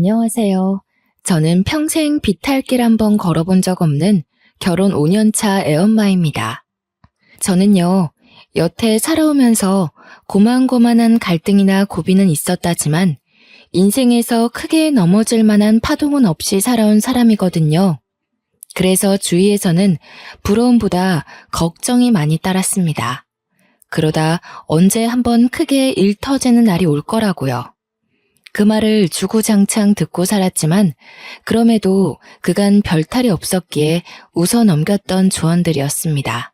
안녕하세요. 저는 평생 비탈길 한번 걸어본 적 없는 결혼 5년차 애엄마입니다. 저는요, 여태 살아오면서 고만고만한 갈등이나 고비는 있었다지만 인생에서 크게 넘어질 만한 파동은 없이 살아온 사람이거든요. 그래서 주위에서는 부러움보다 걱정이 많이 따랐습니다. 그러다 언제 한번 크게 일 터지는 날이 올 거라고요. 그 말을 주구장창 듣고 살았지만 그럼에도 그간 별탈이 없었기에 웃어 넘겼던 조언들이었습니다.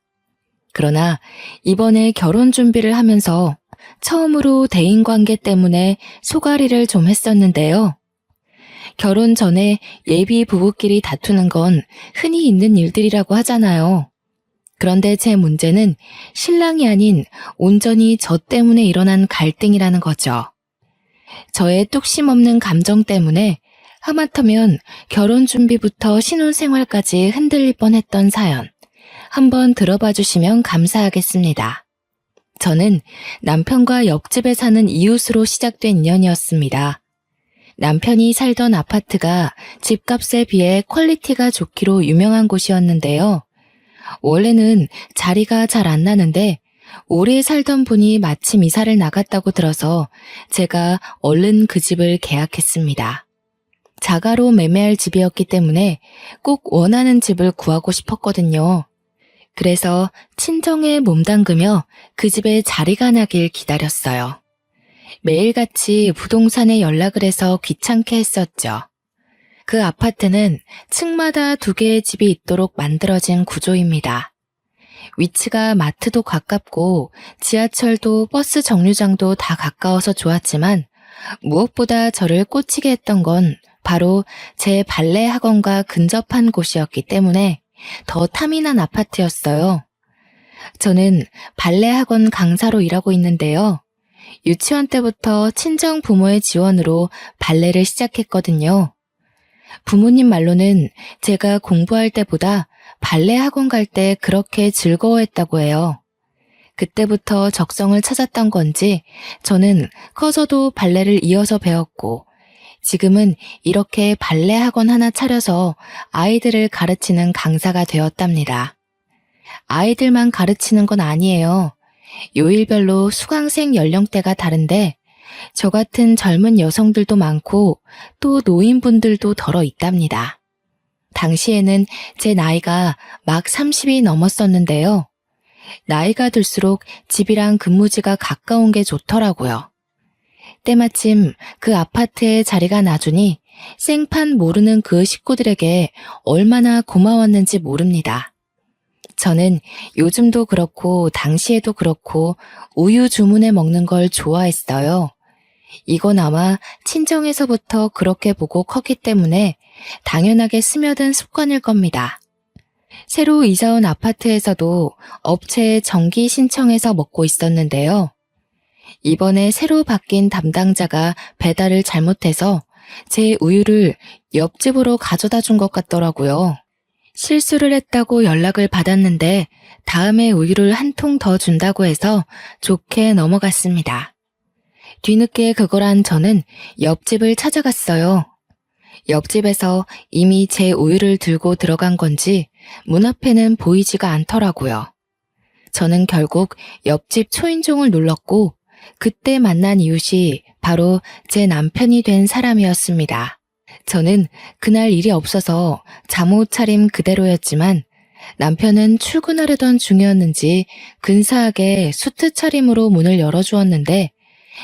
그러나 이번에 결혼 준비를 하면서 처음으로 대인관계 때문에 소가리를 좀 했었는데요. 결혼 전에 예비 부부끼리 다투는 건 흔히 있는 일들이라고 하잖아요. 그런데 제 문제는 신랑이 아닌 온전히 저 때문에 일어난 갈등이라는 거죠. 저의 뚝심 없는 감정 때문에 하마터면 결혼 준비부터 신혼생활까지 흔들릴 뻔했던 사연, 한번 들어봐 주시면 감사하겠습니다. 저는 남편과 옆집에 사는 이웃으로 시작된 인연이었습니다. 남편이 살던 아파트가 집값에 비해 퀄리티가 좋기로 유명한 곳이었는데요. 원래는 자리가 잘 안 나는데 오래 살던 분이 마침 이사를 나갔다고 들어서 제가 얼른 그 집을 계약했습니다. 자가로 매매할 집이었기 때문에 꼭 원하는 집을 구하고 싶었거든요. 그래서 친정에 몸담그며 그 집에 자리가 나길 기다렸어요. 매일같이 부동산에 연락을 해서 귀찮게 했었죠. 그 아파트는 층마다 2개의 집이 있도록 만들어진 구조입니다. 위치가 마트도 가깝고 지하철도 버스 정류장도 다 가까워서 좋았지만 무엇보다 저를 꽂히게 했던 건 바로 제 발레 학원과 근접한 곳이었기 때문에 더 탐이 난 아파트였어요. 저는 발레 학원 강사로 일하고 있는데요. 유치원 때부터 친정 부모의 지원으로 발레를 시작했거든요. 부모님 말로는 제가 공부할 때보다 발레 학원 갈 때 그렇게 즐거워했다고 해요. 그때부터 적성을 찾았던 건지 저는 커서도 발레를 이어서 배웠고 지금은 이렇게 발레 학원 하나 차려서 아이들을 가르치는 강사가 되었답니다. 아이들만 가르치는 건 아니에요. 요일별로 수강생 연령대가 다른데 저 같은 젊은 여성들도 많고 또 노인분들도 덜어 있답니다. 당시에는 제 나이가 막 30이 넘었었는데요. 나이가 들수록 집이랑 근무지가 가까운 게 좋더라고요. 때마침 그 아파트에 자리가 나주니 생판 모르는 그 식구들에게 얼마나 고마웠는지 모릅니다. 저는 요즘도 그렇고 당시에도 그렇고 우유 주문해 먹는 걸 좋아했어요. 이건 아마 친정에서부터 그렇게 보고 컸기 때문에 당연하게 스며든 습관일 겁니다. 새로 이사 온 아파트에서도 업체에 정기 신청해서 먹고 있었는데요. 이번에 새로 바뀐 담당자가 배달을 잘못해서 제 우유를 옆집으로 가져다 준 것 같더라고요. 실수를 했다고 연락을 받았는데 다음에 우유를 한 통 더 준다고 해서 좋게 넘어갔습니다. 뒤늦게 그걸 한 저는 옆집을 찾아갔어요. 옆집에서 이미 제 우유를 들고 들어간 건지 문 앞에는 보이지가 않더라고요. 저는 결국 옆집 초인종을 눌렀고 그때 만난 이웃이 바로 제 남편이 된 사람이었습니다. 저는 그날 일이 없어서 잠옷 차림 그대로였지만 남편은 출근하려던 중이었는지 근사하게 수트 차림으로 문을 열어주었는데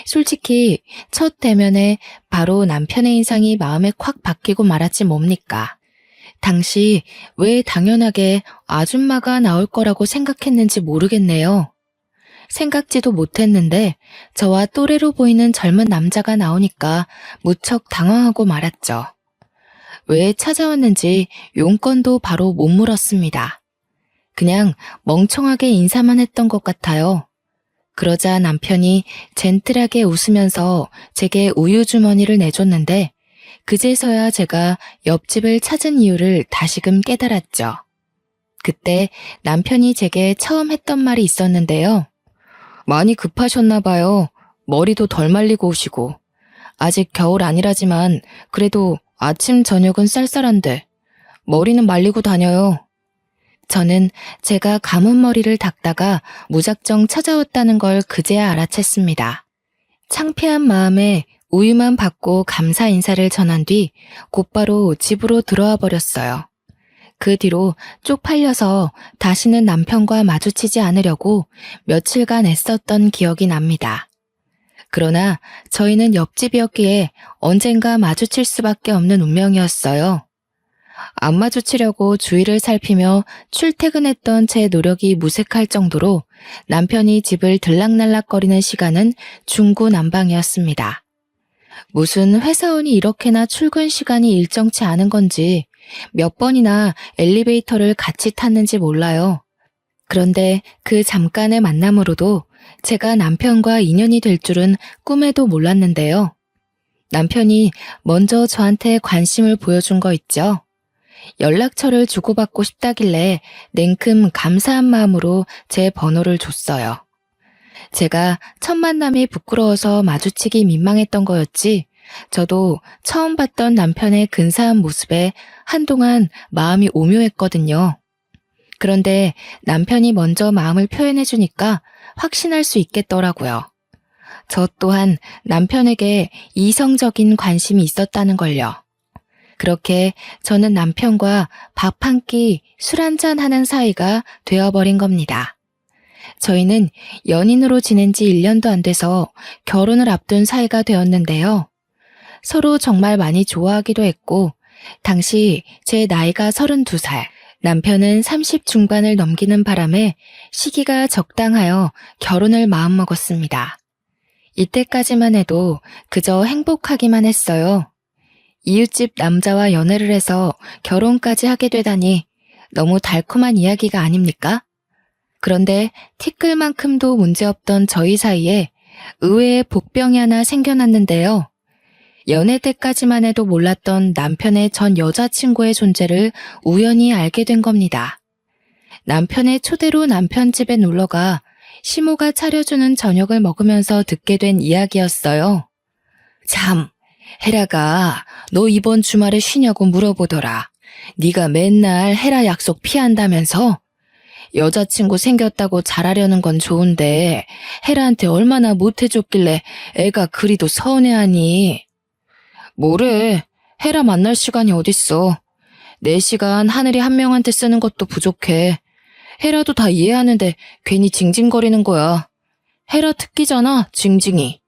솔직히 첫 대면에 바로 남편의 인상이 마음에 콱 박히고 말았지 뭡니까. 당시 왜 당연하게 아줌마가 나올 거라고 생각했는지 모르겠네요. 생각지도 못했는데 저와 또래로 보이는 젊은 남자가 나오니까 무척 당황하고 말았죠. 왜 찾아왔는지 용건도 바로 못 물었습니다. 그냥 멍청하게 인사만 했던 것 같아요. 그러자 남편이 젠틀하게 웃으면서 제게 우유 주머니를 내줬는데 그제서야 제가 옆집을 찾은 이유를 다시금 깨달았죠. 그때 남편이 제게 처음 했던 말이 있었는데요. 많이 급하셨나 봐요. 머리도 덜 말리고 오시고. 아직 겨울 아니라지만 그래도 아침 저녁은 쌀쌀한데 머리는 말리고 다녀요. 저는 제가 감은 머리를 닦다가 무작정 찾아왔다는 걸 그제야 알아챘습니다. 창피한 마음에 우유만 받고 감사 인사를 전한 뒤 곧바로 집으로 들어와 버렸어요. 그 뒤로 쪽팔려서 다시는 남편과 마주치지 않으려고 며칠간 애썼던 기억이 납니다. 그러나 저희는 옆집이었기에 언젠가 마주칠 수밖에 없는 운명이었어요. 안 마주치려고 주위를 살피며 출퇴근했던 제 노력이 무색할 정도로 남편이 집을 들락날락거리는 시간은 중구난방이었습니다. 무슨 회사원이 이렇게나 출근 시간이 일정치 않은 건지 몇 번이나 엘리베이터를 같이 탔는지 몰라요. 그런데 그 잠깐의 만남으로도 제가 남편과 인연이 될 줄은 꿈에도 몰랐는데요. 남편이 먼저 저한테 관심을 보여준 거 있죠. 연락처를 주고받고 싶다길래 냉큼 감사한 마음으로 제 번호를 줬어요. 제가 첫 만남이 부끄러워서 마주치기 민망했던 거였지, 저도 처음 봤던 남편의 근사한 모습에 한동안 마음이 오묘했거든요. 그런데 남편이 먼저 마음을 표현해주니까 확신할 수 있겠더라고요. 저 또한 남편에게 이성적인 관심이 있었다는 걸요. 그렇게 저는 남편과 밥 한 끼, 술 한잔 하는 사이가 되어버린 겁니다. 저희는 연인으로 지낸 지 1년도 안 돼서 결혼을 앞둔 사이가 되었는데요. 서로 정말 많이 좋아하기도 했고, 당시 제 나이가 32살, 남편은 30 중반을 넘기는 바람에 시기가 적당하여 결혼을 마음먹었습니다. 이때까지만 해도 그저 행복하기만 했어요. 이웃집 남자와 연애를 해서 결혼까지 하게 되다니 너무 달콤한 이야기가 아닙니까? 그런데 티끌만큼도 문제없던 저희 사이에 의외의 복병이 하나 생겨났는데요. 연애 때까지만 해도 몰랐던 남편의 전 여자친구의 존재를 우연히 알게 된 겁니다. 남편의 초대로 남편 집에 놀러가 시모가 차려주는 저녁을 먹으면서 듣게 된 이야기였어요. 참, 헤라가 너 이번 주말에 쉬냐고 물어보더라. 네가 맨날 헤라 약속 피한다면서? 여자친구 생겼다고 잘하려는 건 좋은데 헤라한테 얼마나 못해줬길래 애가 그리도 서운해하니? 뭐래, 헤라 만날 시간이 어딨어. 내 시간 하늘이 한 명한테 쓰는 것도 부족해. 헤라도 다 이해하는데 괜히 징징거리는 거야. 헤라 특기잖아, 징징이.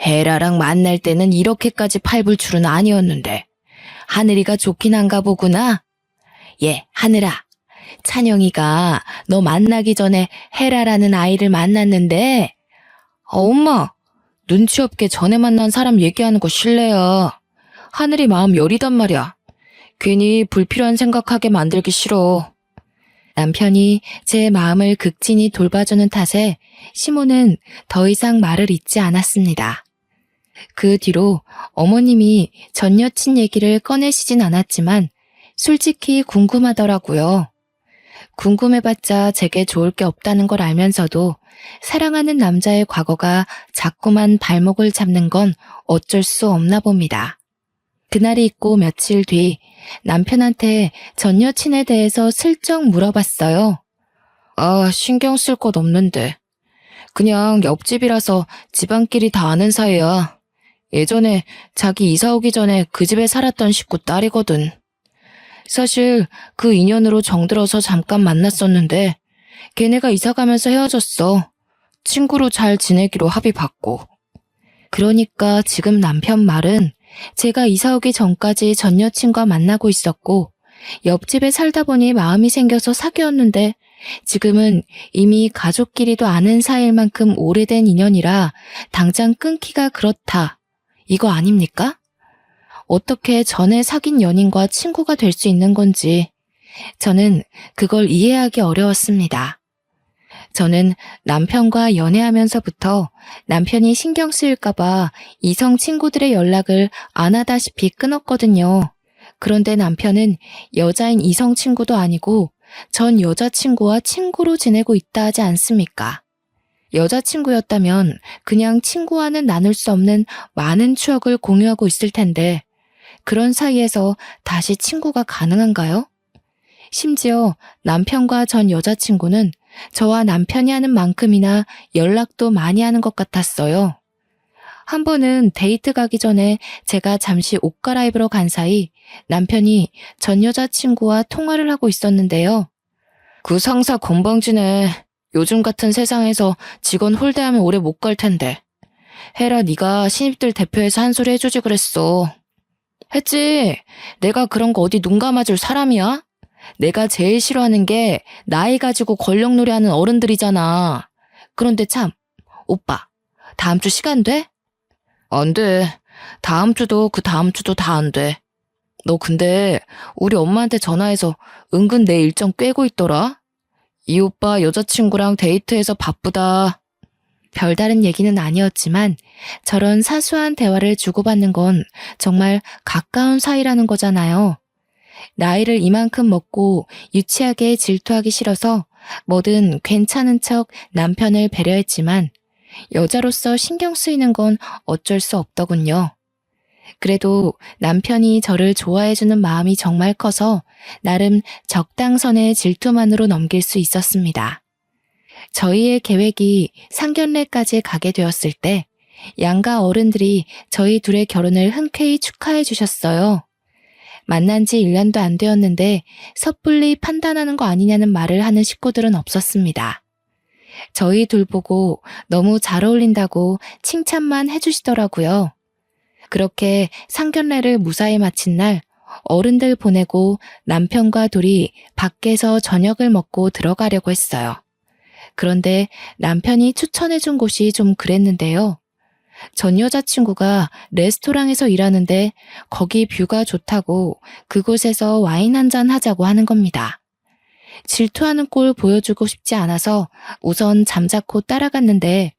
헤라랑 만날 때는 이렇게까지 팔불 줄은 아니었는데 하늘이가 좋긴 한가 보구나. 예, 하늘아. 찬영이가 너 만나기 전에 헤라라는 아이를 만났는데 엄마, 눈치 없게 전에 만난 사람 얘기하는 거 실례야. 하늘이 마음 여리단 말이야. 괜히 불필요한 생각하게 만들기 싫어. 남편이 제 마음을 극진히 돌봐주는 탓에 시모는 더 이상 말을 잇지 않았습니다. 그 뒤로 어머님이 전 여친 얘기를 꺼내시진 않았지만 솔직히 궁금하더라고요. 궁금해봤자 제게 좋을 게 없다는 걸 알면서도 사랑하는 남자의 과거가 자꾸만 발목을 잡는 건 어쩔 수 없나 봅니다. 그날이 있고 며칠 뒤 남편한테 전 여친에 대해서 슬쩍 물어봤어요. 아, 신경 쓸 것 없는데. 그냥 옆집이라서 집안끼리 다 아는 사이야. 예전에 자기 이사 오기 전에 그 집에 살았던 식구 딸이거든. 사실 그 인연으로 정들어서 잠깐 만났었는데 걔네가 이사 가면서 헤어졌어. 친구로 잘 지내기로 합의봤고. 그러니까 지금 남편 말은 제가 이사 오기 전까지 전 여친과 만나고 있었고 옆집에 살다 보니 마음이 생겨서 사귀었는데 지금은 이미 가족끼리도 아는 사이일 만큼 오래된 인연이라 당장 끊기가 그렇다. 이거 아닙니까? 어떻게 전에 사귄 연인과 친구가 될 수 있는 건지 저는 그걸 이해하기 어려웠습니다. 저는 남편과 연애하면서부터 남편이 신경 쓰일까봐 이성 친구들의 연락을 안 하다시피 끊었거든요. 그런데 남편은 여자인 이성 친구도 아니고 전 여자친구와 친구로 지내고 있다 하지 않습니까? 여자친구였다면 그냥 친구와는 나눌 수 없는 많은 추억을 공유하고 있을 텐데 그런 사이에서 다시 친구가 가능한가요? 심지어 남편과 전 여자친구는 저와 남편이 하는 만큼이나 연락도 많이 하는 것 같았어요. 한 번은 데이트 가기 전에 제가 잠시 옷 갈아입으러 간 사이 남편이 전 여자친구와 통화를 하고 있었는데요. 그 상사 건방지네. 요즘 같은 세상에서 직원 홀대하면 오래 못 갈 텐데. 헤라 네가 신입들 대표해서 한 소리 해주지 그랬어. 했지. 내가 그런 거 어디 눈 감아줄 사람이야? 내가 제일 싫어하는 게 나이 가지고 권력놀이 하는 어른들이잖아. 그런데 참, 오빠, 다음 주 시간 돼? 안 돼. 다음 주도 그 다음 주도 다 안 돼. 너 근데 우리 엄마한테 전화해서 은근 내 일정 꿰고 있더라? 이 오빠 여자친구랑 데이트해서 바쁘다. 별다른 얘기는 아니었지만 저런 사소한 대화를 주고받는 건 정말 가까운 사이라는 거잖아요. 나이를 이만큼 먹고 유치하게 질투하기 싫어서 뭐든 괜찮은 척 남편을 배려했지만 여자로서 신경 쓰이는 건 어쩔 수 없더군요. 그래도 남편이 저를 좋아해주는 마음이 정말 커서 나름 적당선의 질투만으로 넘길 수 있었습니다. 저희의 계획이 상견례까지 가게 되었을 때 양가 어른들이 저희 둘의 결혼을 흔쾌히 축하해 주셨어요. 만난 지 1년도 안 되었는데 섣불리 판단하는 거 아니냐는 말을 하는 식구들은 없었습니다. 저희 둘 보고 너무 잘 어울린다고 칭찬만 해주시더라고요. 그렇게 상견례를 무사히 마친 날 어른들 보내고 남편과 둘이 밖에서 저녁을 먹고 들어가려고 했어요. 그런데 남편이 추천해준 곳이 좀 그랬는데요. 전 여자친구가 레스토랑에서 일하는데 거기 뷰가 좋다고 그곳에서 와인 한잔 하자고 하는 겁니다. 질투하는 꼴 보여주고 싶지 않아서 우선 잠자코 따라갔는데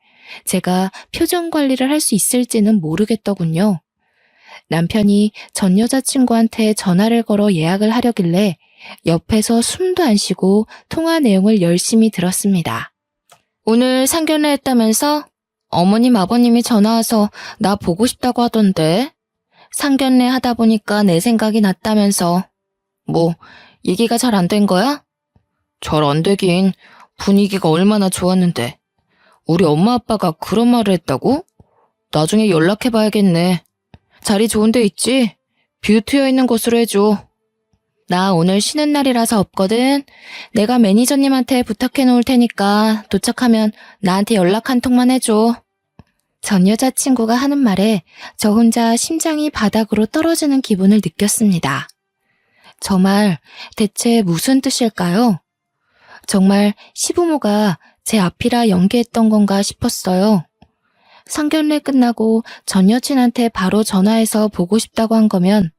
제가 표정 관리를 할 수 있을지는 모르겠더군요. 남편이 전 여자친구한테 전화를 걸어 예약을 하려길래 옆에서 숨도 안 쉬고 통화 내용을 열심히 들었습니다. 오늘 상견례 했다면서? 어머님 아버님이 전화와서 나 보고 싶다고 하던데. 상견례 하다 보니까 내 생각이 났다면서. 뭐 얘기가 잘 안 된 거야? 잘 안 되긴. 분위기가 얼마나 좋았는데. 우리 엄마 아빠가 그런 말을 했다고? 나중에 연락해봐야겠네. 자리 좋은 데 있지? 뷰 트여 있는 곳으로 해줘. 나 오늘 쉬는 날이라서 없거든. 내가 매니저님한테 부탁해 놓을 테니까 도착하면 나한테 연락 한 통만 해줘. 전 여자친구가 하는 말에 저 혼자 심장이 바닥으로 떨어지는 기분을 느꼈습니다. 저 말 대체 무슨 뜻일까요? 정말 시부모가 제 앞이라 연기했던 건가 싶었어요. 상견례 끝나고 전 여친한테 바로 전화해서 보고 싶다고 한 거면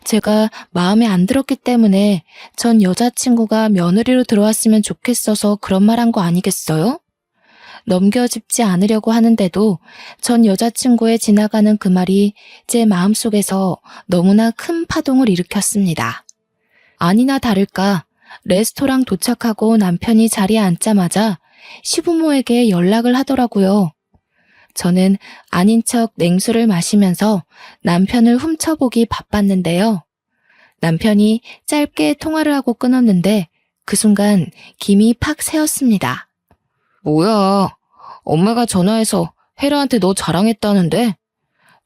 제가 마음에 안 들었기 때문에 전 여자친구가 며느리로 들어왔으면 좋겠어서 그런 말 한 거 아니겠어요? 넘겨짚지 않으려고 하는데도 전 여자친구의 지나가는 그 말이 제 마음속에서 너무나 큰 파동을 일으켰습니다. 아니나 다를까 레스토랑 도착하고 남편이 자리에 앉자마자 시부모에게 연락을 하더라고요. 저는 아닌 척 냉수를 마시면서 남편을 훔쳐보기 바빴는데요. 남편이 짧게 통화를 하고 끊었는데 그 순간 김이 팍 새었습니다. 뭐야, 엄마가 전화해서 헤라한테 너 자랑했다는데?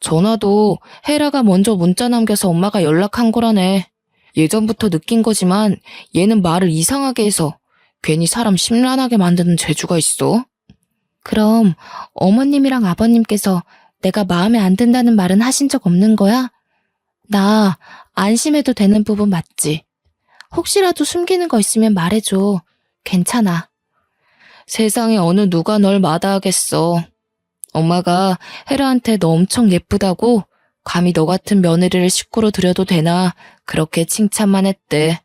전화도 헤라가 먼저 문자 남겨서 엄마가 연락한 거라네. 예전부터 느낀 거지만 얘는 말을 이상하게 해서 괜히 사람 심란하게 만드는 재주가 있어. 그럼 어머님이랑 아버님께서 내가 마음에 안 든다는 말은 하신 적 없는 거야? 나 안심해도 되는 부분 맞지? 혹시라도 숨기는 거 있으면 말해줘. 괜찮아. 세상에 어느 누가 널 마다하겠어. 엄마가 헤라한테 너 엄청 예쁘다고 감히 너 같은 며느리를 식구로 들여도 되나 그렇게 칭찬만 했대.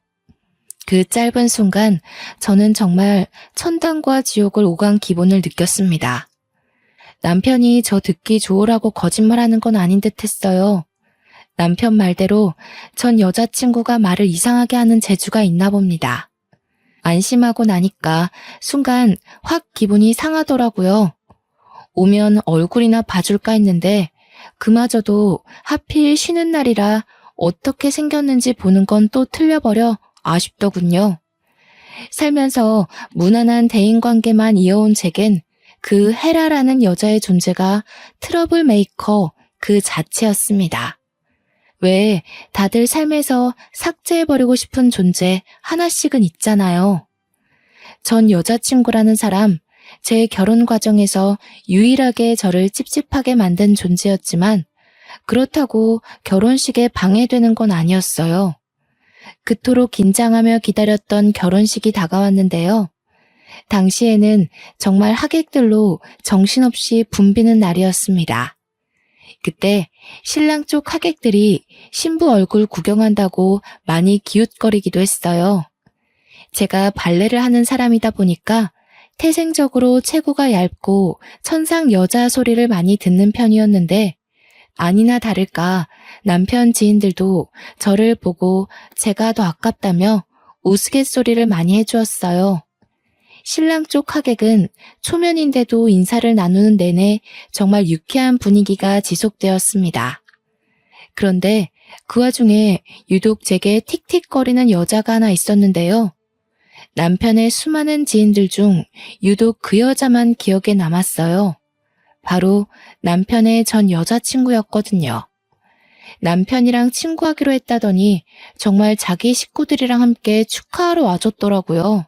그 짧은 순간 저는 정말 천당과 지옥을 오간 기분을 느꼈습니다. 남편이 저 듣기 좋으라고 거짓말하는 건 아닌 듯 했어요. 남편 말대로 전 여자친구가 말을 이상하게 하는 재주가 있나 봅니다. 안심하고 나니까 순간 확 기분이 상하더라고요. 오면 얼굴이나 봐줄까 했는데 그마저도 하필 쉬는 날이라 어떻게 생겼는지 보는 건 또 틀려버려 아쉽더군요. 살면서 무난한 대인관계만 이어온 제겐 그 헤라라는 여자의 존재가 트러블 메이커 그 자체였습니다. 왜 다들 삶에서 삭제해버리고 싶은 존재 하나씩은 있잖아요. 전 여자친구라는 사람, 제 결혼 과정에서 유일하게 저를 찝찝하게 만든 존재였지만 그렇다고 결혼식에 방해되는 건 아니었어요. 그토록 긴장하며 기다렸던 결혼식이 다가왔는데요. 당시에는 정말 하객들로 정신없이 붐비는 날이었습니다. 그때 신랑 쪽 하객들이 신부 얼굴 구경한다고 많이 기웃거리기도 했어요. 제가 발레를 하는 사람이다 보니까 태생적으로 체구가 얇고 천상 여자 소리를 많이 듣는 편이었는데 아니나 다를까 남편 지인들도 저를 보고 제가 더 아깝다며 우스갯소리를 많이 해주었어요. 신랑 쪽 하객은 초면인데도 인사를 나누는 내내 정말 유쾌한 분위기가 지속되었습니다. 그런데 그 와중에 유독 제게 틱틱거리는 여자가 하나 있었는데요. 남편의 수많은 지인들 중 유독 그 여자만 기억에 남았어요. 바로 남편의 전 여자친구였거든요. 남편이랑 친구하기로 했다더니 정말 자기 식구들이랑 함께 축하하러 와줬더라고요.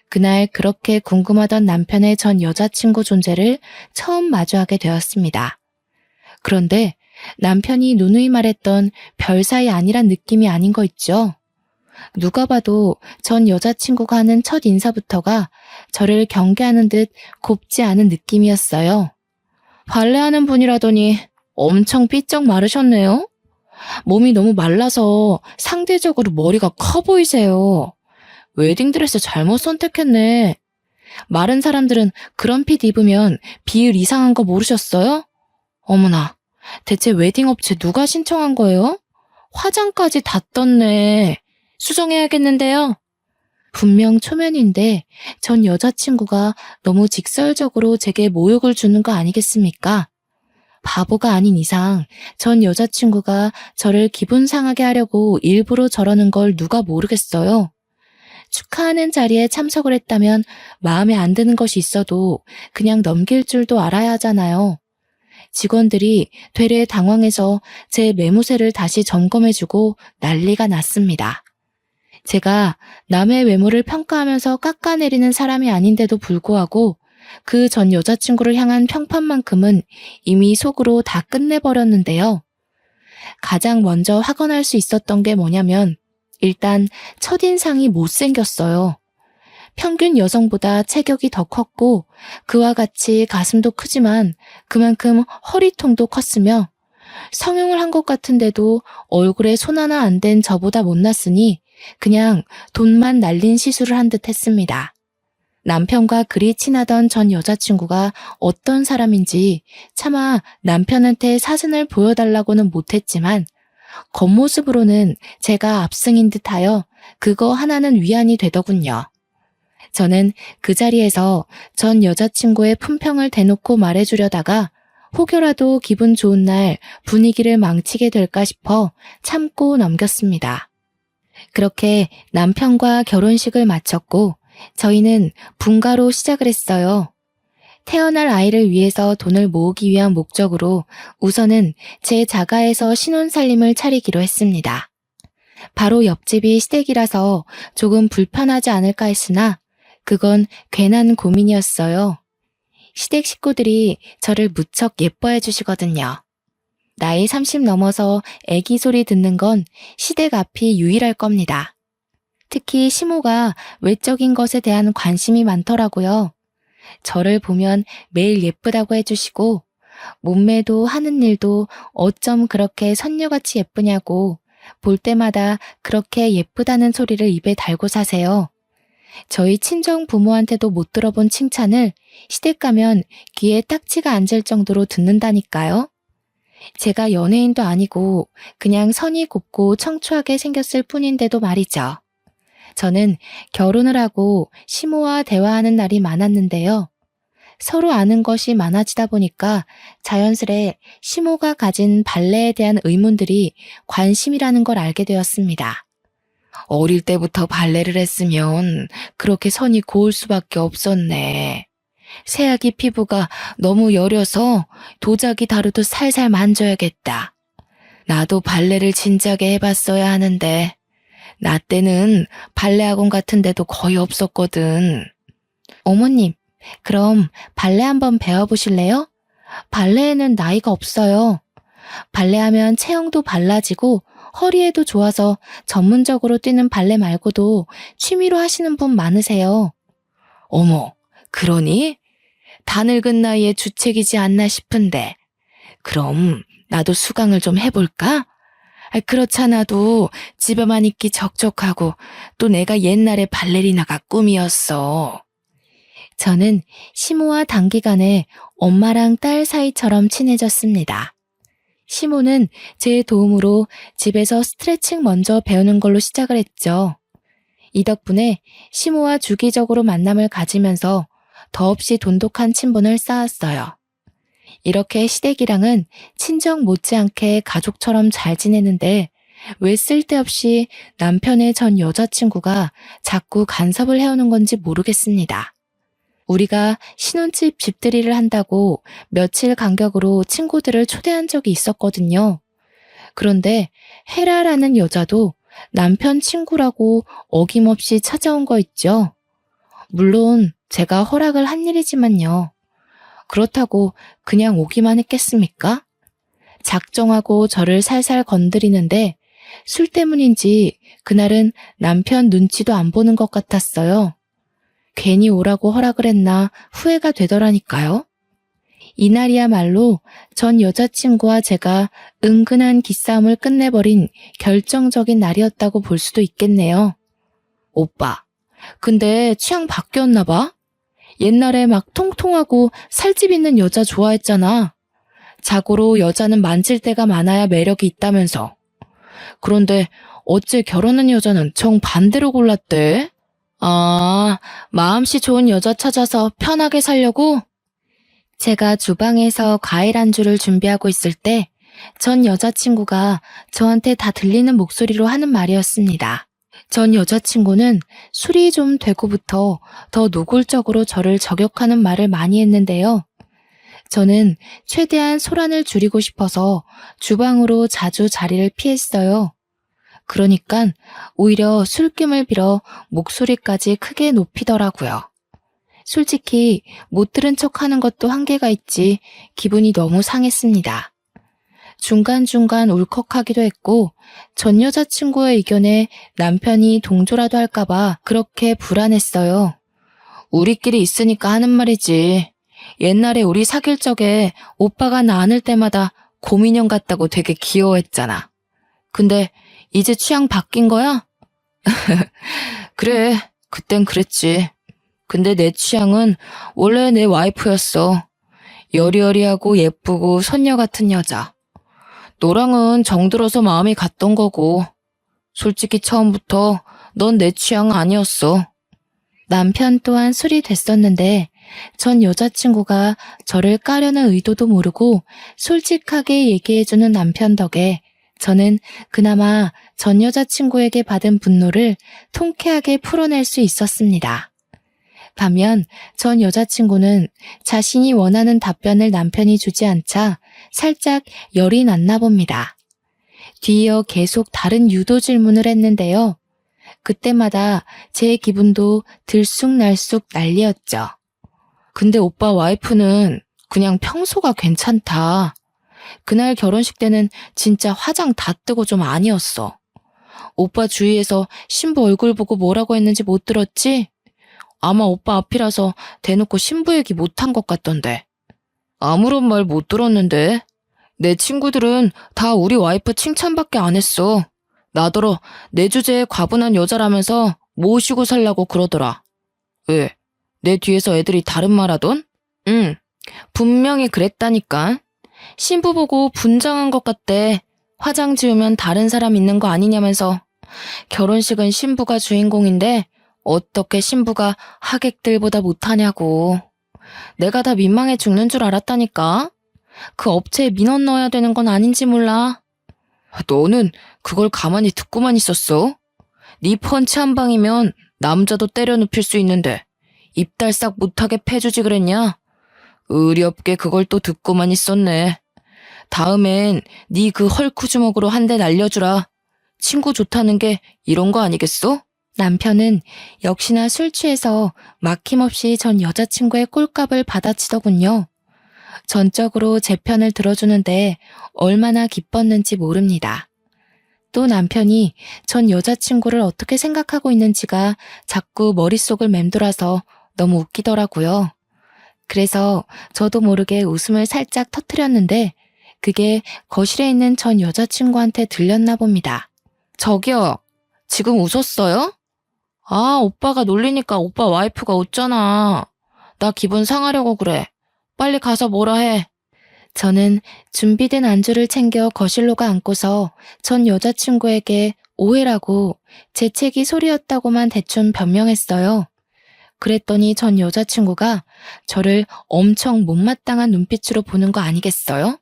그날 그렇게 궁금하던 남편의 전 여자친구 존재를 처음 마주하게 되었습니다. 그런데 남편이 누누이 말했던 별 사이 아니란 느낌이 아닌 거 있죠? 누가 봐도 전 여자친구가 하는 첫 인사부터가 저를 경계하는 듯 곱지 않은 느낌이었어요. 발레하는 분이라더니 엄청 삐쩍 마르셨네요. 몸이 너무 말라서 상대적으로 머리가 커 보이세요. 웨딩드레스 잘못 선택했네. 마른 사람들은 그런 핏 입으면 비율 이상한 거 모르셨어요? 어머나, 대체 웨딩 업체 누가 신청한 거예요? 화장까지 다 떴네. 수정해야겠는데요. 분명 초면인데 전 여자친구가 너무 직설적으로 제게 모욕을 주는 거 아니겠습니까? 바보가 아닌 이상 전 여자친구가 저를 기분 상하게 하려고 일부러 저러는 걸 누가 모르겠어요. 축하하는 자리에 참석을 했다면 마음에 안 드는 것이 있어도 그냥 넘길 줄도 알아야 하잖아요. 직원들이 되레 당황해서 제 매무새를 다시 점검해주고 난리가 났습니다. 제가 남의 외모를 평가하면서 깎아내리는 사람이 아닌데도 불구하고 그 전 여자친구를 향한 평판만큼은 이미 속으로 다 끝내버렸는데요. 가장 먼저 확언할 수 있었던 게 뭐냐면 일단 첫인상이 못생겼어요. 평균 여성보다 체격이 더 컸고 그와 같이 가슴도 크지만 그만큼 허리통도 컸으며 성형을 한 것 같은데도 얼굴에 손 하나 안 댄 저보다 못났으니 그냥 돈만 날린 시술을 한 듯 했습니다. 남편과 그리 친하던 전 여자친구가 어떤 사람인지 차마 남편한테 사진을 보여달라고는 못했지만 겉모습으로는 제가 압승인 듯하여 그거 하나는 위안이 되더군요. 저는 그 자리에서 전 여자친구의 품평을 대놓고 말해주려다가 혹여라도 기분 좋은 날 분위기를 망치게 될까 싶어 참고 넘겼습니다. 그렇게 남편과 결혼식을 마쳤고 저희는 분가로 시작을 했어요. 태어날 아이를 위해서 돈을 모으기 위한 목적으로 우선은 제 자가에서 신혼살림을 차리기로 했습니다. 바로 옆집이 시댁이라서 조금 불편하지 않을까 했으나 그건 괜한 고민이었어요. 시댁 식구들이 저를 무척 예뻐해 주시거든요. 나이 30 넘어서 애기 소리 듣는 건 시댁 앞이 유일할 겁니다. 특히 시모가 외적인 것에 대한 관심이 많더라고요. 저를 보면 매일 예쁘다고 해주시고 몸매도 하는 일도 어쩜 그렇게 선녀같이 예쁘냐고 볼 때마다 그렇게 예쁘다는 소리를 입에 달고 사세요. 저희 친정 부모한테도 못 들어본 칭찬을 시댁 가면 귀에 딱지가 앉을 정도로 듣는다니까요. 제가 연예인도 아니고 그냥 선이 곱고 청초하게 생겼을 뿐인데도 말이죠. 저는 결혼을 하고 시모와 대화하는 날이 많았는데요. 서로 아는 것이 많아지다 보니까 자연스레 시모가 가진 발레에 대한 의문들이 관심이라는 걸 알게 되었습니다. 어릴 때부터 발레를 했으면 그렇게 선이 고울 수밖에 없었네. 새아기 피부가 너무 여려서 도자기 다루도 살살 만져야겠다. 나도 발레를 진작에 해봤어야 하는데 나 때는 발레 학원 같은 데도 거의 없었거든. 어머님, 그럼 발레 한번 배워보실래요? 발레에는 나이가 없어요. 발레하면 체형도 발라지고 허리에도 좋아서 전문적으로 뛰는 발레 말고도 취미로 하시는 분 많으세요. 어머, 그러니? 다 늙은 나이에 주책이지 않나 싶은데. 그럼 나도 수강을 좀 해볼까? 그렇잖아도 집에만 있기 적적하고 또 내가 옛날에 발레리나가 꿈이었어. 저는 시모와 단기간에 엄마랑 딸 사이처럼 친해졌습니다. 시모는 제 도움으로 집에서 스트레칭 먼저 배우는 걸로 시작을 했죠. 이 덕분에 시모와 주기적으로 만남을 가지면서 더없이 돈독한 친분을 쌓았어요. 이렇게 시댁이랑은 친정 못지않게 가족처럼 잘 지내는데 왜 쓸데없이 남편의 전 여자친구가 자꾸 간섭을 해오는 건지 모르겠습니다. 우리가 신혼집 집들이를 한다고 며칠 간격으로 친구들을 초대한 적이 있었거든요. 그런데 헤라라는 여자도 남편 친구라고 어김없이 찾아온 거 있죠. 물론 제가 허락을 한 일이지만요. 그렇다고 그냥 오기만 했겠습니까? 작정하고 저를 살살 건드리는데 술 때문인지 그날은 남편 눈치도 안 보는 것 같았어요. 괜히 오라고 허락을 했나 후회가 되더라니까요. 이날이야말로 전 여자친구와 제가 은근한 기싸움을 끝내버린 결정적인 날이었다고 볼 수도 있겠네요. 오빠, 근데 취향 바뀌었나 봐? 옛날에 막 통통하고 살집 있는 여자 좋아했잖아. 자고로 여자는 만질 때가 많아야 매력이 있다면서. 그런데 어째 결혼한 여자는 정반대로 골랐대? 아, 마음씨 좋은 여자 찾아서 편하게 살려고? 제가 주방에서 과일 안주를 준비하고 있을 때 전 여자친구가 저한테 다 들리는 목소리로 하는 말이었습니다. 전 여자친구는 술이 좀 되고부터 더 노골적으로 저를 저격하는 말을 많이 했는데요. 저는 최대한 소란을 줄이고 싶어서 주방으로 자주 자리를 피했어요. 그러니까 오히려 술김을 빌어 목소리까지 크게 높이더라고요. 솔직히 못 들은 척 하는 것도 한계가 있지 기분이 너무 상했습니다. 중간중간 울컥하기도 했고 전 여자친구의 의견에 남편이 동조라도 할까봐 그렇게 불안했어요. 우리끼리 있으니까 하는 말이지. 옛날에 우리 사귈 적에 오빠가 나 안을 때마다 곰인형 같다고 되게 귀여워했잖아. 근데 이제 취향 바뀐 거야? 그래, 그땐 그랬지. 근데 내 취향은 원래 내 와이프였어. 여리여리하고 예쁘고 선녀 같은 여자. 너랑은 정들어서 마음이 갔던 거고. 솔직히 처음부터 넌 내 취향 아니었어. 남편 또한 술이 됐었는데 전 여자친구가 저를 까려는 의도도 모르고 솔직하게 얘기해주는 남편 덕에 저는 그나마 전 여자친구에게 받은 분노를 통쾌하게 풀어낼 수 있었습니다. 반면 전 여자친구는 자신이 원하는 답변을 남편이 주지 않자 살짝 열이 났나 봅니다. 뒤이어 계속 다른 유도 질문을 했는데요. 그때마다 제 기분도 들쑥날쑥 난리였죠. 근데 오빠 와이프는 그냥 평소가 괜찮다. 그날 결혼식 때는 진짜 화장 다 뜨고 좀 아니었어. 오빠 주위에서 신부 얼굴 보고 뭐라고 했는지 못 들었지? 아마 오빠 앞이라서 대놓고 신부 얘기 못한 것 같던데. 아무런 말 못 들었는데. 내 친구들은 다 우리 와이프 칭찬밖에 안 했어. 나더러 내 주제에 과분한 여자라면서 모시고 살라고 그러더라. 왜? 내 뒤에서 애들이 다른 말 하던? 응, 분명히 그랬다니까. 신부 보고 분장한 것 같대. 화장 지우면 다른 사람 있는 거 아니냐면서. 결혼식은 신부가 주인공인데 어떻게 신부가 하객들보다 못하냐고. 내가 다 민망해 죽는 줄 알았다니까. 그 업체에 민원 넣어야 되는 건 아닌지 몰라. 너는 그걸 가만히 듣고만 있었어? 네 펀치 한 방이면 남자도 때려 눕힐 수 있는데 입달싹 못하게 패주지 그랬냐? 의리 없게 그걸 또 듣고만 있었네. 다음엔 네 그 헐크 주먹으로 한 대 날려주라. 친구 좋다는 게 이런 거 아니겠어? 남편은 역시나 술 취해서 막힘없이 전 여자친구의 꼴값을 받아치더군요. 전적으로 제 편을 들어주는데 얼마나 기뻤는지 모릅니다. 또 남편이 전 여자친구를 어떻게 생각하고 있는지가 자꾸 머릿속을 맴돌아서 너무 웃기더라고요. 그래서 저도 모르게 웃음을 살짝 터뜨렸는데 그게 거실에 있는 전 여자친구한테 들렸나 봅니다. 저기요, 지금 웃었어요? 아, 오빠가 놀리니까 오빠 와이프가 웃잖아. 나 기분 상하려고 그래. 빨리 가서 뭐라 해. 저는 준비된 안주를 챙겨 거실로 가 앉고서 전 여자친구에게 오해라고 재채기 소리였다고만 대충 변명했어요. 그랬더니 전 여자친구가 저를 엄청 못마땅한 눈빛으로 보는 거 아니겠어요?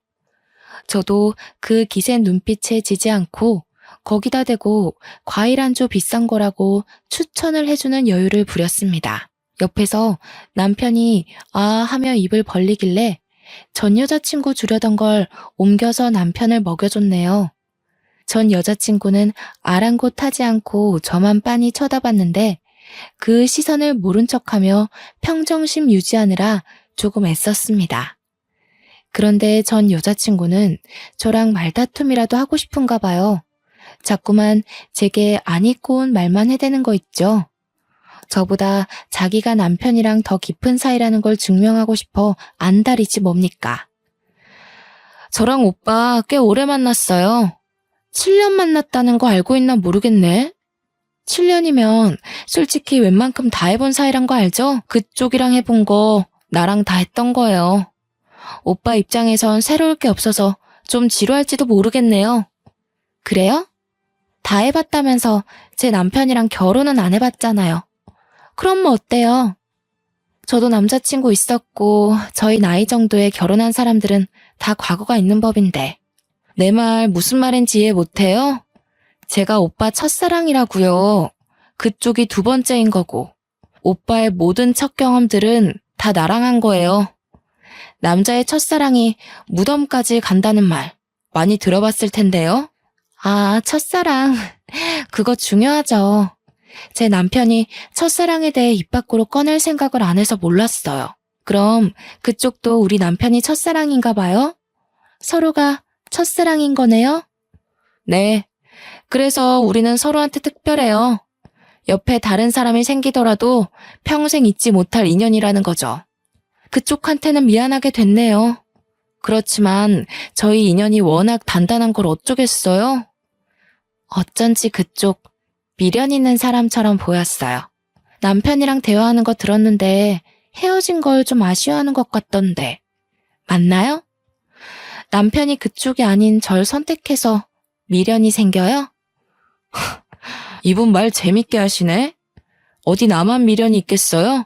저도 그 기센 눈빛에 지지 않고 거기다 대고 과일 안주 비싼 거라고 추천을 해주는 여유를 부렸습니다. 옆에서 남편이 아 하며 입을 벌리길래 전 여자친구 주려던 걸 옮겨서 남편을 먹여줬네요. 전 여자친구는 아랑곳하지 않고 저만 빤히 쳐다봤는데 그 시선을 모른 척하며 평정심 유지하느라 조금 애썼습니다. 그런데 전 여자친구는 저랑 말다툼이라도 하고 싶은가 봐요. 자꾸만 제게 안 잊고 온 말만 해대는 거 있죠. 저보다 자기가 남편이랑 더 깊은 사이라는 걸 증명하고 싶어 안달이지 뭡니까. 저랑 오빠 꽤 오래 만났어요. 7년 만났다는 거 알고 있나 모르겠네. 7년이면 솔직히 웬만큼 다 해본 사이란 거 알죠? 그쪽이랑 해본 거 나랑 다 했던 거예요. 오빠 입장에선 새로울 게 없어서 좀 지루할지도 모르겠네요. 그래요? 다 해봤다면서 제 남편이랑 결혼은 안 해봤잖아요. 그럼 뭐 어때요? 저도 남자친구 있었고 저희 나이 정도에 결혼한 사람들은 다 과거가 있는 법인데. 내 말 무슨 말인지 이해 못해요? 제가 오빠 첫사랑이라고요. 그쪽이 두 번째인 거고. 오빠의 모든 첫 경험들은 다 나랑 한 거예요. 남자의 첫사랑이 무덤까지 간다는 말 많이 들어봤을 텐데요. 아, 첫사랑. 그거 중요하죠. 제 남편이 첫사랑에 대해 입 밖으로 꺼낼 생각을 안 해서 몰랐어요. 그럼 그쪽도 우리 남편이 첫사랑인가 봐요? 서로가 첫사랑인 거네요? 네. 그래서 우리는 서로한테 특별해요. 옆에 다른 사람이 생기더라도 평생 잊지 못할 인연이라는 거죠. 그쪽한테는 미안하게 됐네요. 그렇지만 저희 인연이 워낙 단단한 걸 어쩌겠어요? 어쩐지 그쪽 미련 있는 사람처럼 보였어요. 남편이랑 대화하는 거 들었는데 헤어진 걸 좀 아쉬워하는 것 같던데. 맞나요? 남편이 그쪽이 아닌 절 선택해서 미련이 생겨요? 이분 말 재밌게 하시네? 어디 나만 미련이 있겠어요?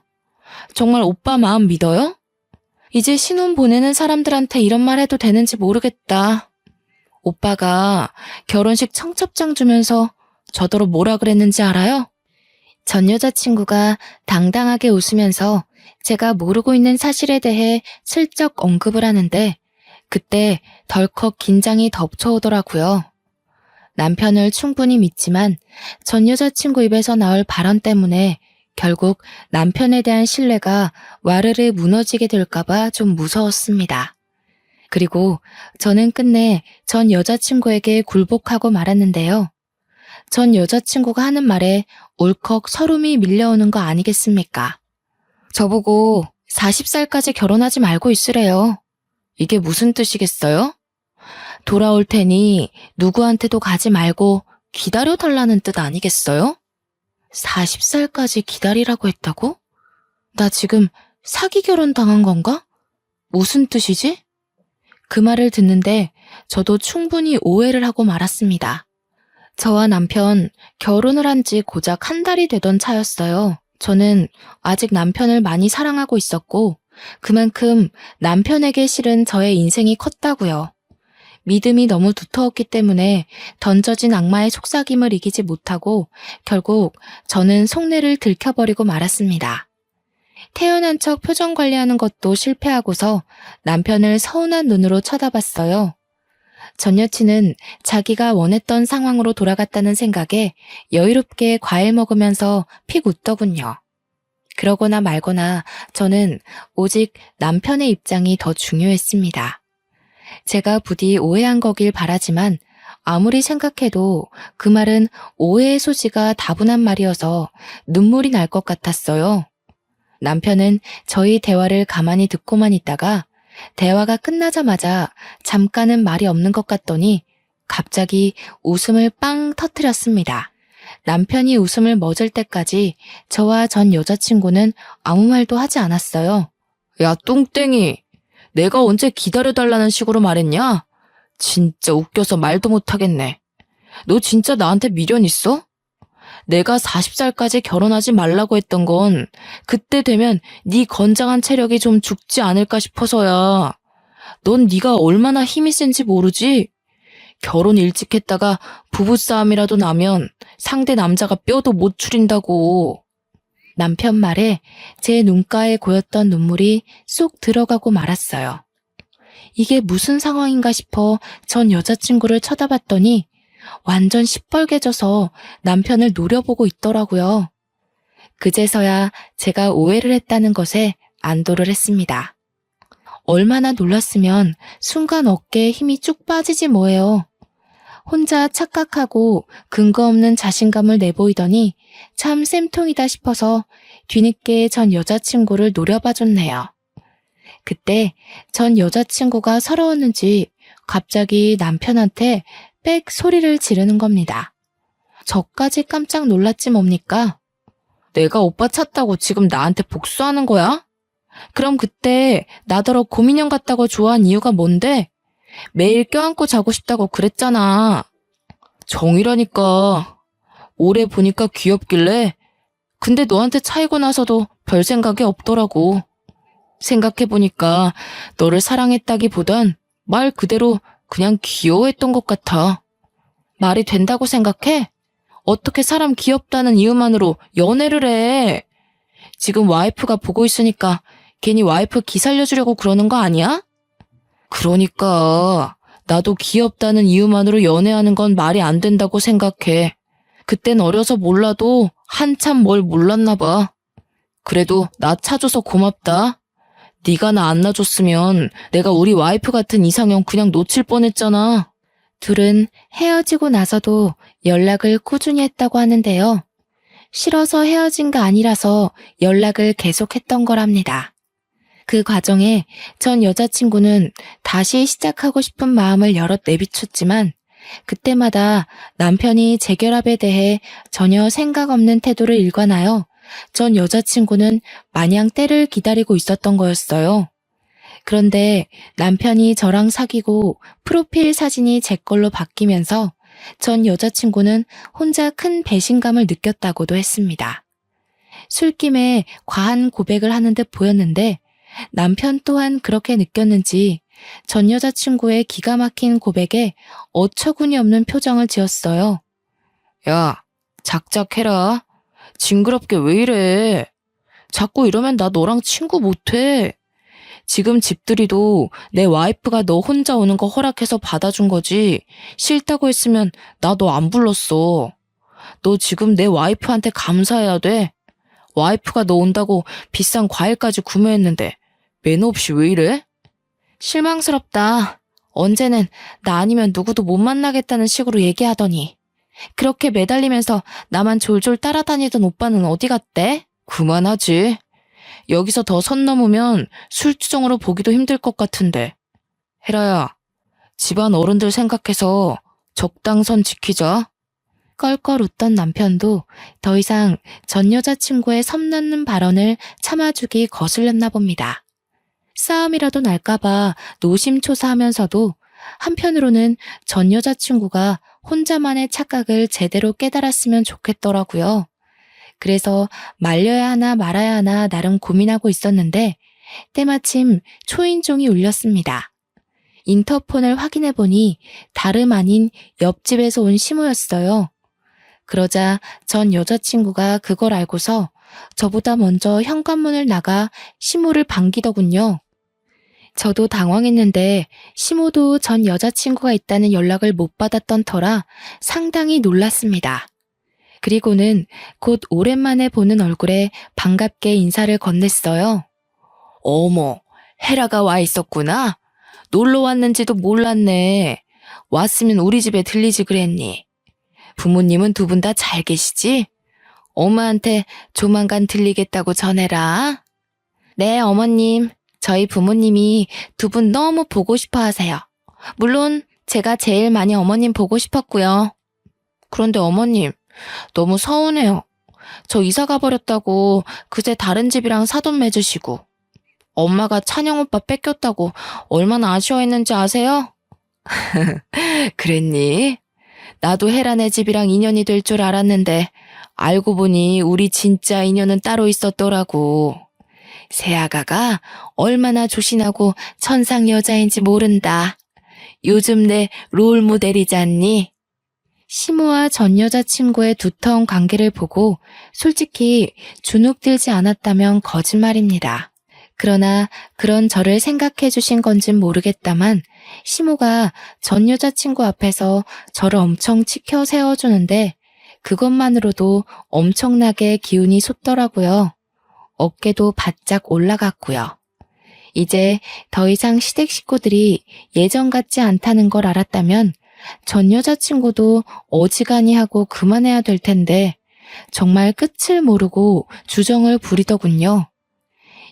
정말 오빠 마음 믿어요? 이제 신혼 보내는 사람들한테 이런 말 해도 되는지 모르겠다. 오빠가 결혼식 청첩장 주면서 저더러 뭐라 그랬는지 알아요? 전 여자친구가 당당하게 웃으면서 제가 모르고 있는 사실에 대해 슬쩍 언급을 하는데 그때 덜컥 긴장이 덮쳐오더라고요. 남편을 충분히 믿지만 전 여자친구 입에서 나올 발언 때문에 결국 남편에 대한 신뢰가 와르르 무너지게 될까봐 좀 무서웠습니다. 그리고 저는 끝내 전 여자친구에게 굴복하고 말았는데요. 전 여자친구가 하는 말에 울컥 서름이 밀려오는 거 아니겠습니까? 저보고 40살까지 결혼하지 말고 있으래요. 이게 무슨 뜻이겠어요? 돌아올 테니 누구한테도 가지 말고 기다려달라는 뜻 아니겠어요? 40살까지 기다리라고 했다고? 나 지금 사기 결혼 당한 건가? 무슨 뜻이지? 그 말을 듣는데 저도 충분히 오해를 하고 말았습니다. 저와 남편 결혼을 한 지 고작 한 달이 되던 차였어요. 저는 아직 남편을 많이 사랑하고 있었고, 그만큼 남편에게 실은 저의 인생이 컸다고요. 믿음이 너무 두터웠기 때문에 던져진 악마의 속삭임을 이기지 못하고 결국 저는 속내를 들켜버리고 말았습니다. 태연한 척 표정 관리하는 것도 실패하고서 남편을 서운한 눈으로 쳐다봤어요. 전 여친은 자기가 원했던 상황으로 돌아갔다는 생각에 여유롭게 과일 먹으면서 픽 웃더군요. 그러거나 말거나 저는 오직 남편의 입장이 더 중요했습니다. 제가 부디 오해한 거길 바라지만 아무리 생각해도 그 말은 오해의 소지가 다분한 말이어서 눈물이 날 것 같았어요. 남편은 저희 대화를 가만히 듣고만 있다가 대화가 끝나자마자 잠깐은 말이 없는 것 같더니 갑자기 웃음을 빵 터뜨렸습니다. 남편이 웃음을 멎을 때까지 저와 전 여자친구는 아무 말도 하지 않았어요. 야, 똥땡이. 내가 언제 기다려달라는 식으로 말했냐? 진짜 웃겨서 말도 못하겠네. 너 진짜 나한테 미련 있어? 내가 40살까지 결혼하지 말라고 했던 건 그때 되면 네 건장한 체력이 좀 죽지 않을까 싶어서야. 넌 네가 얼마나 힘이 센지 모르지? 결혼 일찍 했다가 부부싸움이라도 나면 상대 남자가 뼈도 못 추린다고. 남편 말에 제 눈가에 고였던 눈물이 쏙 들어가고 말았어요. 이게 무슨 상황인가 싶어 전 여자친구를 쳐다봤더니 완전 시뻘개져서 남편을 노려보고 있더라고요. 그제서야 제가 오해를 했다는 것에 안도를 했습니다. 얼마나 놀랐으면 순간 어깨에 힘이 쭉 빠지지 뭐예요. 혼자 착각하고 근거 없는 자신감을 내보이더니 참 쌤통이다 싶어서 뒤늦게 전 여자친구를 노려봐줬네요. 그때 전 여자친구가 서러웠는지 갑자기 남편한테 빽 소리를 지르는 겁니다. 저까지 깜짝 놀랐지 뭡니까? 내가 오빠 찾다고 지금 나한테 복수하는 거야? 그럼 그때 나더러 고민형 같다고 좋아한 이유가 뭔데? 매일 껴안고 자고 싶다고 그랬잖아. 정이라니까. 오래 보니까 귀엽길래. 근데 너한테 차이고 나서도 별 생각이 없더라고. 생각해보니까 너를 사랑했다기보단 말 그대로 그냥 귀여워했던 것 같아. 말이 된다고 생각해? 어떻게 사람 귀엽다는 이유만으로 연애를 해? 지금 와이프가 보고 있으니까 괜히 와이프 기 살려주려고 그러는 거 아니야? 그러니까 나도 귀엽다는 이유만으로 연애하는 건 말이 안 된다고 생각해. 그땐 어려서 몰라도 한참 뭘 몰랐나 봐. 그래도 나 차줘서 고맙다. 네가 나 안 놔줬으면 내가 우리 와이프 같은 이상형 그냥 놓칠 뻔했잖아. 둘은 헤어지고 나서도 연락을 꾸준히 했다고 하는데요. 싫어서 헤어진 거 아니라서 연락을 계속했던 거랍니다. 그 과정에 전 여자친구는 다시 시작하고 싶은 마음을 여럿 내비쳤지만 그때마다 남편이 재결합에 대해 전혀 생각 없는 태도를 일관하여 전 여자친구는 마냥 때를 기다리고 있었던 거였어요. 그런데 남편이 저랑 사귀고 프로필 사진이 제 걸로 바뀌면서 전 여자친구는 혼자 큰 배신감을 느꼈다고도 했습니다. 술김에 과한 고백을 하는 듯 보였는데 남편 또한 그렇게 느꼈는지 전 여자친구의 기가 막힌 고백에 어처구니 없는 표정을 지었어요. 야, 작작해라. 징그럽게 왜 이래. 자꾸 이러면 나 너랑 친구 못해. 지금 집들이도 내 와이프가 너 혼자 오는 거 허락해서 받아준 거지. 싫다고 했으면 나 너 안 불렀어. 너 지금 내 와이프한테 감사해야 돼. 와이프가 너 온다고 비싼 과일까지 구매했는데 매너 없이 왜 이래? 실망스럽다. 언제는 나 아니면 누구도 못 만나겠다는 식으로 얘기하더니 그렇게 매달리면서 나만 졸졸 따라다니던 오빠는 어디 갔대? 그만하지. 여기서 더 선 넘으면 술주정으로 보기도 힘들 것 같은데. 혜라야, 집안 어른들 생각해서 적당선 지키자. 껄껄 웃던 남편도 더 이상 전 여자친구의 섬나는 발언을 참아주기 거슬렸나 봅니다. 싸움이라도 날까봐 노심초사하면서도 한편으로는 전 여자친구가 혼자만의 착각을 제대로 깨달았으면 좋겠더라고요. 그래서 말려야 하나 말아야 하나 나름 고민하고 있었는데 때마침 초인종이 울렸습니다. 인터폰을 확인해보니 다름 아닌 옆집에서 온 시모였어요. 그러자 전 여자친구가 그걸 알고서 저보다 먼저 현관문을 나가 시모를 반기더군요. 저도 당황했는데 시모도 전 여자친구가 있다는 연락을 못 받았던 터라 상당히 놀랐습니다. 그리고는 곧 오랜만에 보는 얼굴에 반갑게 인사를 건넸어요. 어머, 헤라가 와 있었구나. 놀러 왔는지도 몰랐네. 왔으면 우리 집에 들리지 그랬니. 부모님은 두 분 다 잘 계시지? 엄마한테 조만간 들리겠다고 전해라. 네, 어머님. 저희 부모님이 두 분 너무 보고 싶어 하세요. 물론 제가 제일 많이 어머님 보고 싶었고요. 그런데 어머님, 너무 서운해요. 저 이사 가버렸다고 그제 다른 집이랑 사돈 맺으시고 엄마가 찬영 오빠 뺏겼다고 얼마나 아쉬워했는지 아세요? 그랬니? 나도 혜란의 집이랑 인연이 될 줄 알았는데 알고 보니 우리 진짜 인연은 따로 있었더라고. 새아가가 얼마나 조신하고 천상 여자인지 모른다. 요즘 내 롤모델이잖니? 시모와 전 여자친구의 두터운 관계를 보고 솔직히 주눅들지 않았다면 거짓말입니다. 그러나 그런 저를 생각해 주신 건진 모르겠다만 시모가 전 여자친구 앞에서 저를 엄청 치켜 세워주는데 그것만으로도 엄청나게 기운이 솟더라고요. 어깨도 바짝 올라갔고요. 이제 더 이상 시댁 식구들이 예전 같지 않다는 걸 알았다면 전 여자친구도 어지간히 하고 그만해야 될 텐데 정말 끝을 모르고 주정을 부리더군요.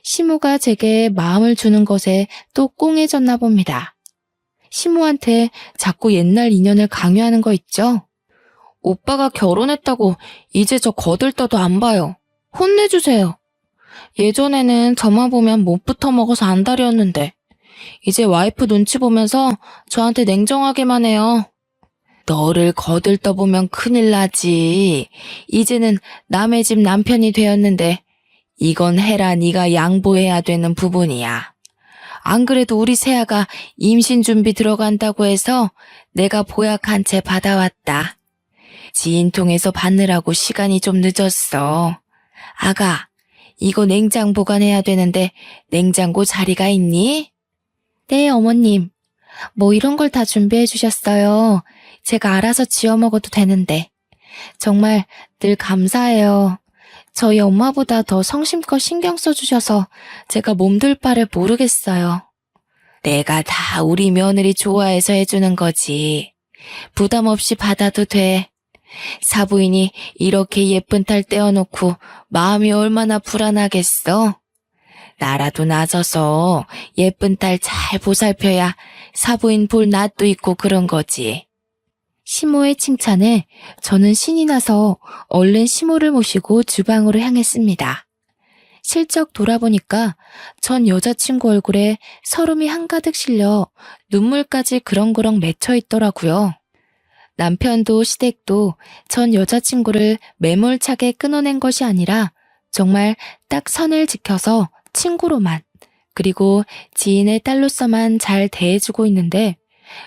시모가 제게 마음을 주는 것에 또 꽁해졌나 봅니다. 시모한테 자꾸 옛날 인연을 강요하는 거 있죠? 오빠가 결혼했다고 이제 저 거들떠도 안 봐요. 혼내주세요. 예전에는 저만 보면 못부터 먹어서 안달이었는데 이제 와이프 눈치 보면서 저한테 냉정하게만 해요. 너를 거들떠보면 큰일 나지. 이제는 남의 집 남편이 되었는데 이건 해라 네가 양보해야 되는 부분이야. 안 그래도 우리 새아가 임신 준비 들어간다고 해서 내가 보약한 채 받아왔다. 지인 통해서 받느라고 시간이 좀 늦었어. 아가, 이거 냉장 보관해야 되는데 냉장고 자리가 있니? 네, 어머님. 뭐 이런 걸 다 준비해 주셨어요. 제가 알아서 지어 먹어도 되는데. 정말 늘 감사해요. 저희 엄마보다 더 성심껏 신경 써주셔서 제가 몸둘 바를 모르겠어요. 내가 다 우리 며느리 좋아해서 해주는 거지. 부담 없이 받아도 돼. 사부인이 이렇게 예쁜 딸 떼어놓고 마음이 얼마나 불안하겠어? 나라도 나서서 예쁜 딸 잘 보살펴야 사부인 볼 낯도 있고 그런 거지. 시모의 칭찬에 저는 신이 나서 얼른 시모를 모시고 주방으로 향했습니다. 실적 돌아보니까 전 여자친구 얼굴에 서름이 한가득 실려 눈물까지 그렁그렁 맺혀 있더라고요. 남편도 시댁도 전 여자친구를 매몰차게 끊어낸 것이 아니라 정말 딱 선을 지켜서 친구로만 그리고 지인의 딸로서만 잘 대해주고 있는데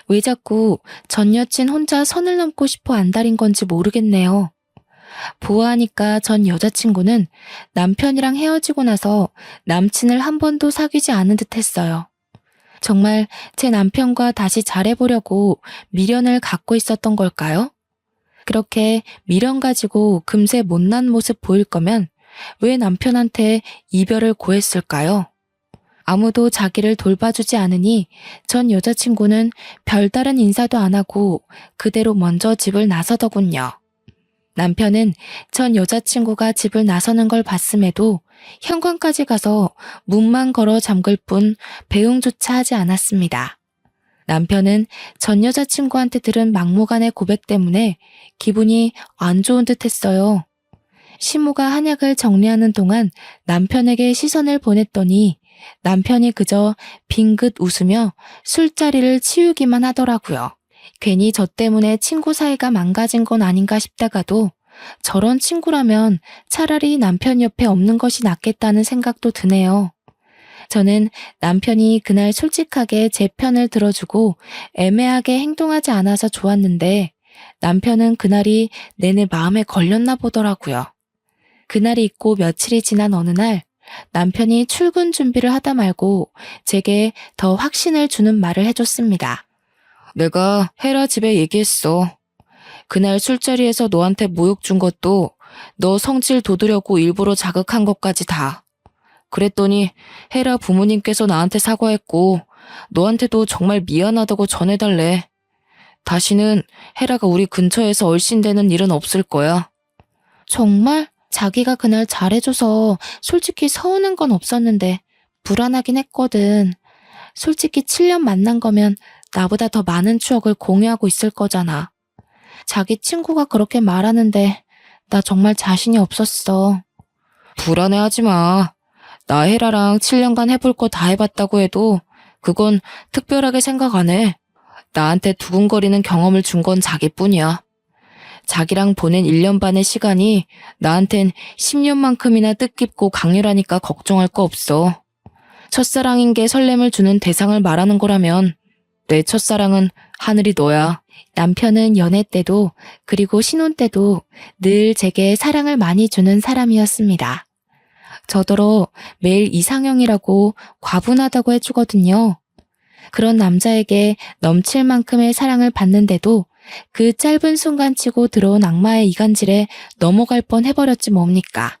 왜 자꾸 전 여친 혼자 선을 넘고 싶어 안달인 건지 모르겠네요. 보아하니까 전 여자친구는 남편이랑 헤어지고 나서 남친을 한 번도 사귀지 않은 듯 했어요. 정말 제 남편과 다시 잘해보려고 미련을 갖고 있었던 걸까요? 그렇게 미련 가지고 금세 못난 모습 보일 거면 왜 남편한테 이별을 고했을까요? 아무도 자기를 돌봐주지 않으니 전 여자친구는 별다른 인사도 안 하고 그대로 먼저 집을 나서더군요. 남편은 전 여자친구가 집을 나서는 걸 봤음에도 현관까지 가서 문만 걸어 잠글 뿐 배웅조차 하지 않았습니다. 남편은 전 여자친구한테 들은 막무가내 고백 때문에 기분이 안 좋은 듯 했어요. 시모가 한약을 정리하는 동안 남편에게 시선을 보냈더니 남편이 그저 빙긋 웃으며 술자리를 치우기만 하더라고요. 괜히 저 때문에 친구 사이가 망가진 건 아닌가 싶다가도 저런 친구라면 차라리 남편 옆에 없는 것이 낫겠다는 생각도 드네요. 저는 남편이 그날 솔직하게 제 편을 들어주고 애매하게 행동하지 않아서 좋았는데 남편은 그날이 내내 마음에 걸렸나 보더라고요. 그날이 있고 며칠이 지난 어느 날 남편이 출근 준비를 하다 말고 제게 더 확신을 주는 말을 해줬습니다. 내가 헤라 집에 얘기했어. 그날 술자리에서 너한테 모욕 준 것도 너 성질 돋으려고 일부러 자극한 것까지 다. 그랬더니 헤라 부모님께서 나한테 사과했고 너한테도 정말 미안하다고 전해달래. 다시는 헤라가 우리 근처에서 얼씬되는 일은 없을 거야. 정말? 자기가 그날 잘해줘서 솔직히 서운한 건 없었는데 불안하긴 했거든. 솔직히 7년 만난 거면 나보다 더 많은 추억을 공유하고 있을 거잖아. 자기 친구가 그렇게 말하는데 나 정말 자신이 없었어. 불안해하지 마. 나 헤라랑 7년간 해볼 거 다 해봤다고 해도 그건 특별하게 생각 안 해. 나한테 두근거리는 경험을 준 건 자기뿐이야. 자기랑 보낸 1년 반의 시간이 나한텐 10년만큼이나 뜻깊고 강렬하니까 걱정할 거 없어. 첫사랑인 게 설렘을 주는 대상을 말하는 거라면 내 첫사랑은 하늘이 너야. 남편은 연애 때도 그리고 신혼 때도 늘 제게 사랑을 많이 주는 사람이었습니다. 저더러 매일 이상형이라고 과분하다고 해주거든요. 그런 남자에게 넘칠 만큼의 사랑을 받는데도 그 짧은 순간치고 들어온 악마의 이간질에 넘어갈 뻔 해버렸지 뭡니까.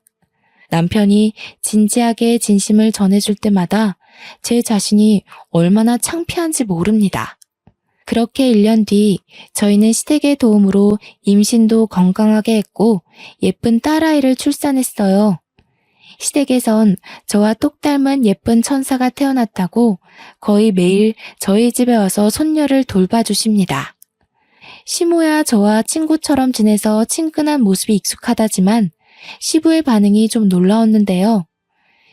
남편이 진지하게 진심을 전해줄 때마다 제 자신이 얼마나 창피한지 모릅니다. 그렇게 1년 뒤 저희는 시댁의 도움으로 임신도 건강하게 했고 예쁜 딸아이를 출산했어요. 시댁에선 저와 똑 닮은 예쁜 천사가 태어났다고 거의 매일 저희 집에 와서 손녀를 돌봐주십니다. 시모야 저와 친구처럼 지내서 친근한 모습이 익숙하다지만 시부의 반응이 좀 놀라웠는데요.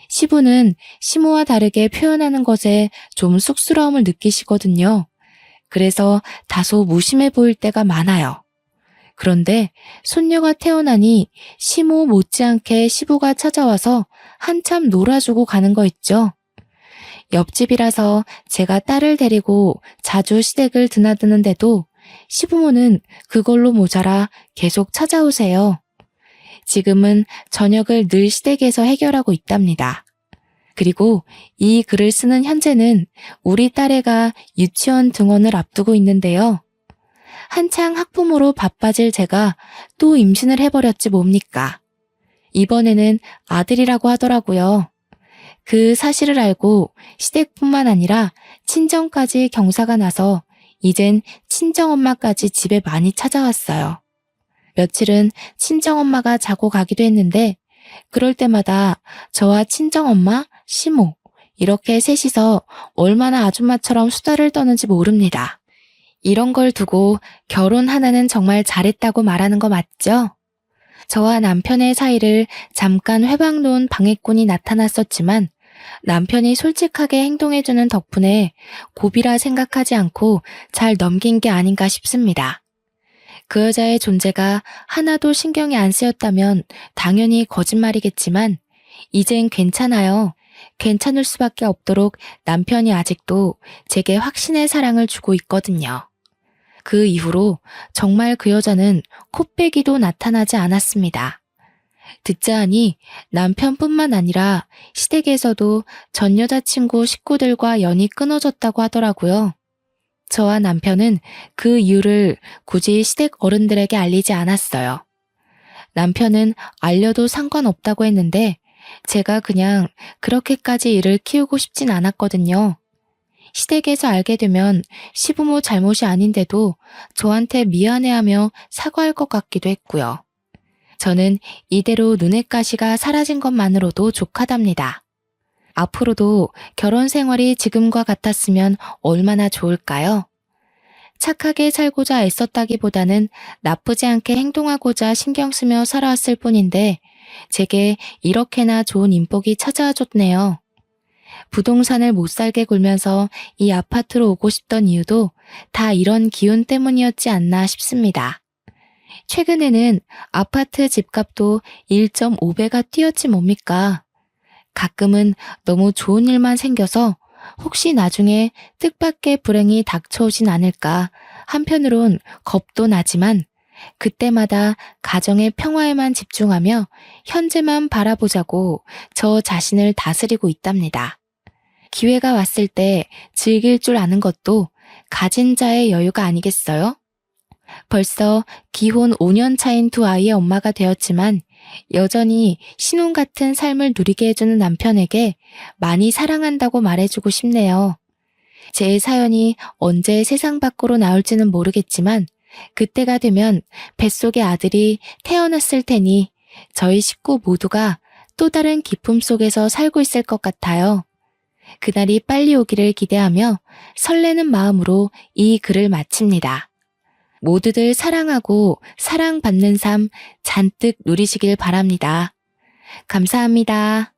시부는 시모와 다르게 표현하는 것에 좀 쑥스러움을 느끼시거든요. 그래서 다소 무심해 보일 때가 많아요. 그런데 손녀가 태어나니 시모 못지않게 시부가 찾아와서 한참 놀아주고 가는 거 있죠. 옆집이라서 제가 딸을 데리고 자주 시댁을 드나드는데도 시부모는 그걸로 모자라 계속 찾아오세요. 지금은 저녁을 늘 시댁에서 해결하고 있답니다. 그리고 이 글을 쓰는 현재는 우리 딸애가 유치원 등원을 앞두고 있는데요. 한창 학부모로 바빠질 제가 또 임신을 해버렸지 뭡니까. 이번에는 아들이라고 하더라고요. 그 사실을 알고 시댁뿐만 아니라 친정까지 경사가 나서 이젠 친정엄마까지 집에 많이 찾아왔어요. 며칠은 친정엄마가 자고 가기도 했는데 그럴 때마다 저와 친정엄마, 시모 이렇게 셋이서 얼마나 아줌마처럼 수다를 떠는지 모릅니다. 이런 걸 두고 결혼 하나는 정말 잘했다고 말하는 거 맞죠? 저와 남편의 사이를 잠깐 회방 놓은 방해꾼이 나타났었지만 남편이 솔직하게 행동해주는 덕분에 고비라 생각하지 않고 잘 넘긴 게 아닌가 싶습니다. 그 여자의 존재가 하나도 신경이 안 쓰였다면 당연히 거짓말이겠지만 이젠 괜찮아요. 괜찮을 수밖에 없도록 남편이 아직도 제게 확신의 사랑을 주고 있거든요. 그 이후로 정말 그 여자는 코빼기도 나타나지 않았습니다. 듣자 하니 남편뿐만 아니라 시댁에서도 전 여자친구 식구들과 연이 끊어졌다고 하더라고요. 저와 남편은 그 이유를 굳이 시댁 어른들에게 알리지 않았어요. 남편은 알려도 상관없다고 했는데 제가 그냥 그렇게까지 일을 키우고 싶진 않았거든요. 시댁에서 알게 되면 시부모 잘못이 아닌데도 저한테 미안해하며 사과할 것 같기도 했고요. 저는 이대로 눈엣 가시가 사라진 것만으로도 족하답니다. 앞으로도 결혼 생활이 지금과 같았으면 얼마나 좋을까요? 착하게 살고자 애썼다기보다는 나쁘지 않게 행동하고자 신경 쓰며 살아왔을 뿐인데 제게 이렇게나 좋은 인복이 찾아와 줬네요. 부동산을 못 살게 굴면서 이 아파트로 오고 싶던 이유도 다 이런 기운 때문이었지 않나 싶습니다. 최근에는 아파트 집값도 1.5배가 뛰었지 뭡니까? 가끔은 너무 좋은 일만 생겨서 혹시 나중에 뜻밖의 불행이 닥쳐오진 않을까 한편으론 겁도 나지만 그때마다 가정의 평화에만 집중하며 현재만 바라보자고 저 자신을 다스리고 있답니다. 기회가 왔을 때 즐길 줄 아는 것도 가진 자의 여유가 아니겠어요? 벌써 기혼 5년 차인 두 아이의 엄마가 되었지만 여전히 신혼 같은 삶을 누리게 해주는 남편에게 많이 사랑한다고 말해주고 싶네요. 제 사연이 언제 세상 밖으로 나올지는 모르겠지만 그때가 되면 뱃속의 아들이 태어났을 테니 저희 식구 모두가 또 다른 기쁨 속에서 살고 있을 것 같아요. 그날이 빨리 오기를 기대하며 설레는 마음으로 이 글을 마칩니다. 모두들 사랑하고 사랑받는 삶 잔뜩 누리시길 바랍니다. 감사합니다.